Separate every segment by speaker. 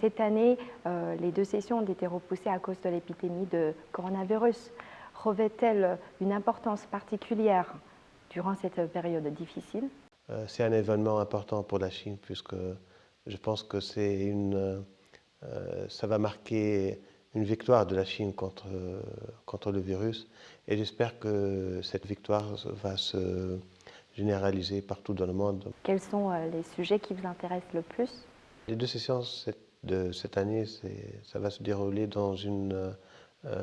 Speaker 1: Cette année, les deux sessions ont été repoussées à cause de l'épidémie de coronavirus. Revêt-elle une importance particulière durant cette période difficile?
Speaker 2: C'est un événement important pour la Chine puisque je pense que ça va marquer une victoire de la Chine contre le virus et j'espère que cette victoire va se généraliser partout dans le monde.
Speaker 1: Quels sont les sujets qui vous intéressent le plus?
Speaker 2: Les deux sessions de cette année, ça va se dérouler dans une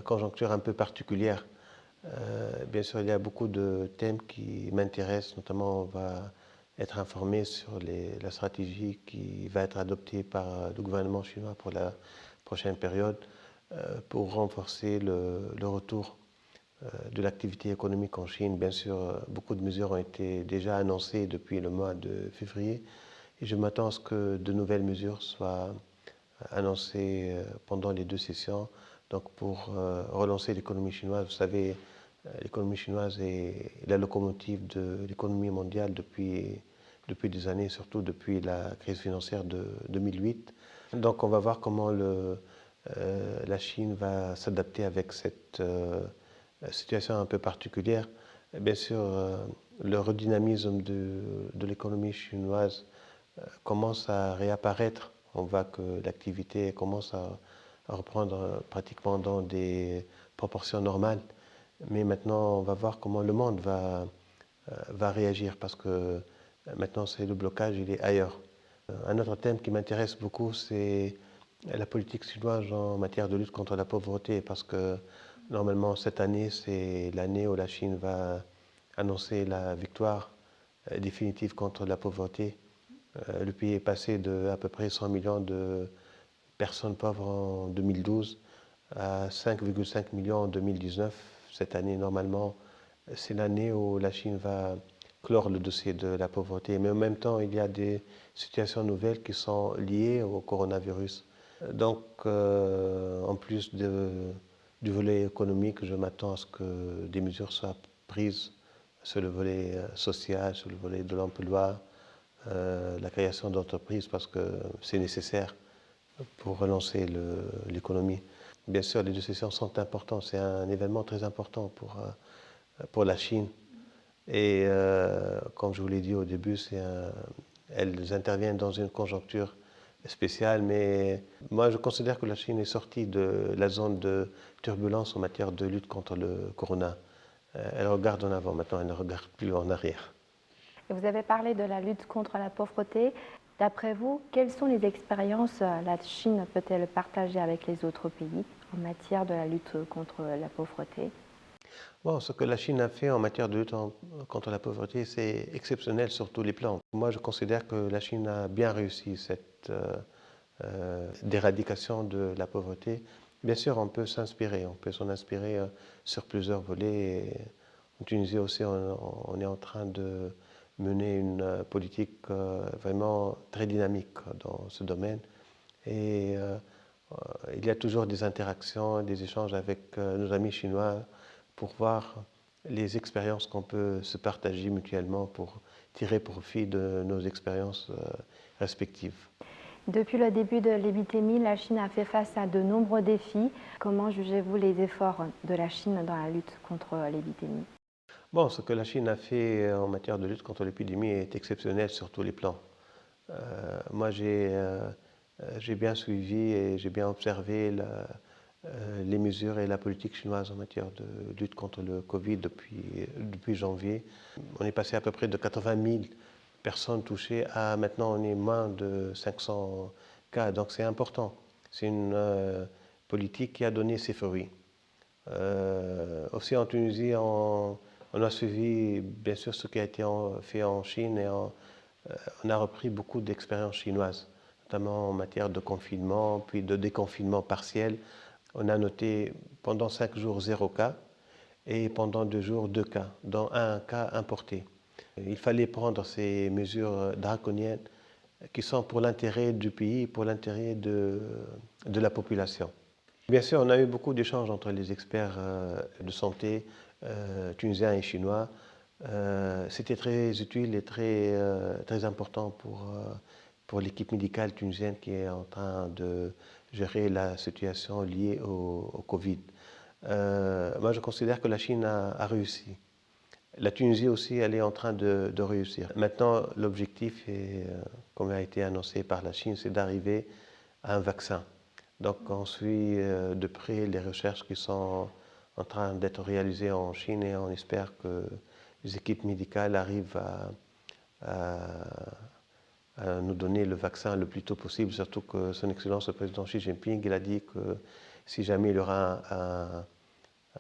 Speaker 2: conjoncture un peu particulière. Bien sûr, il y a beaucoup de thèmes qui m'intéressent, notamment on va être informé sur la stratégie qui va être adoptée par le gouvernement chinois pour la prochaine période pour renforcer le retour de l'activité économique en Chine. Bien sûr, beaucoup de mesures ont été déjà annoncées depuis le mois de février et je m'attends à ce que de nouvelles mesures soient annoncées pendant les deux sessions. Donc pour relancer l'économie chinoise, vous savez, l'économie chinoise est la locomotive de l'économie mondiale depuis des années, surtout depuis la crise financière de 2008. Donc on va voir comment la Chine va s'adapter avec cette situation un peu particulière. Bien sûr, le redynamisme de l'économie chinoise commence à réapparaître. On voit que l'activité commence à reprendre pratiquement dans des proportions normales. Mais maintenant, on va voir comment le monde va réagir parce que maintenant, c'est le blocage, il est ailleurs. Un autre thème qui m'intéresse beaucoup, c'est la politique chinoise en matière de lutte contre la pauvreté parce que normalement, cette année, c'est l'année où la Chine va annoncer la victoire définitive contre la pauvreté. Le pays est passé de à peu près 100 millions de personnes pauvres en 2012 à 5,5 millions en 2019. Cette année, normalement, c'est l'année où la Chine va clore le dossier de la pauvreté. Mais en même temps, il y a des situations nouvelles qui sont liées au coronavirus. Donc, en plus du volet économique, je m'attends à ce que des mesures soient prises sur le volet social, sur le volet de l'emploi, la création d'entreprises, parce que c'est nécessaire pour relancer l'économie. Bien sûr, les deux sessions sont importantes. C'est un événement très important pour la Chine. Et comme je vous l'ai dit au début, elles interviennent dans une conjoncture spéciale. Mais moi, je considère que la Chine est sortie de la zone de turbulence en matière de lutte contre le corona. Elle regarde en avant maintenant, elle ne regarde plus en arrière.
Speaker 1: Vous avez parlé de la lutte contre la pauvreté. D'après vous, quelles sont les expériences la Chine peut-elle partager avec les autres pays en matière de la lutte contre la pauvreté?
Speaker 2: Bon, ce que la Chine a fait en matière de lutte contre la pauvreté, c'est exceptionnel sur tous les plans. Moi, je considère que la Chine a bien réussi cette d'éradication de la pauvreté. Bien sûr, on peut s'en inspirer sur plusieurs volets. Et en Tunisie aussi, on est en train de mener une politique vraiment très dynamique dans ce domaine. Et il y a toujours des interactions, des échanges avec nos amis chinois pour voir les expériences qu'on peut se partager mutuellement pour tirer profit de nos expériences respectives.
Speaker 1: Depuis le début de l'épidémie, la Chine a fait face à de nombreux défis. Comment jugez-vous les efforts de la Chine dans la lutte contre l'épidémie?
Speaker 2: Bon, ce que la Chine a fait en matière de lutte contre l'épidémie est exceptionnel sur tous les plans. Moi, j'ai bien suivi et j'ai bien observé les mesures et la politique chinoise en matière de lutte contre le Covid depuis janvier. On est passé à peu près de 80 000 personnes touchées à maintenant on est moins de 500 cas. Donc c'est important. C'est une politique qui a donné ses fruits. Aussi en Tunisie, on a suivi bien sûr ce qui a été fait en Chine et on a repris beaucoup d'expériences chinoises, notamment en matière de confinement, puis de déconfinement partiel. On a noté pendant 5 jours 0 cas et pendant 2 jours 2 cas, dont un cas importé. Il fallait prendre ces mesures draconiennes qui sont pour l'intérêt du pays, pour l'intérêt de la population. Bien sûr, on a eu beaucoup d'échanges entre les experts de santé tunisiens et chinois. C'était très utile et très important pour l'équipe médicale tunisienne qui est en train de gérer la situation liée au Covid. Moi, je considère que la Chine a réussi. La Tunisie aussi, elle est en train de réussir. Maintenant, l'objectif, comme a été annoncé par la Chine, c'est d'arriver à un vaccin. Donc, on suit de près les recherches qui sont en train d'être réalisées en Chine et on espère que les équipes médicales arrivent à nous donner le vaccin le plus tôt possible, surtout que Son Excellence le président Xi Jinping, il a dit que si jamais il y aura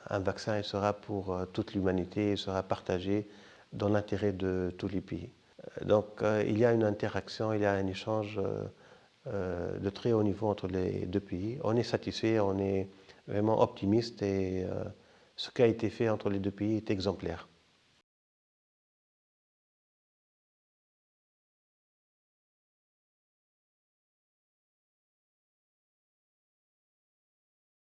Speaker 2: un vaccin, il sera pour toute l'humanité, il sera partagé dans l'intérêt de tous les pays. Donc il y a une interaction, il y a un échange de très haut niveau entre les deux pays. On est satisfait, on est vraiment optimiste et ce qui a été fait entre les deux pays est exemplaire.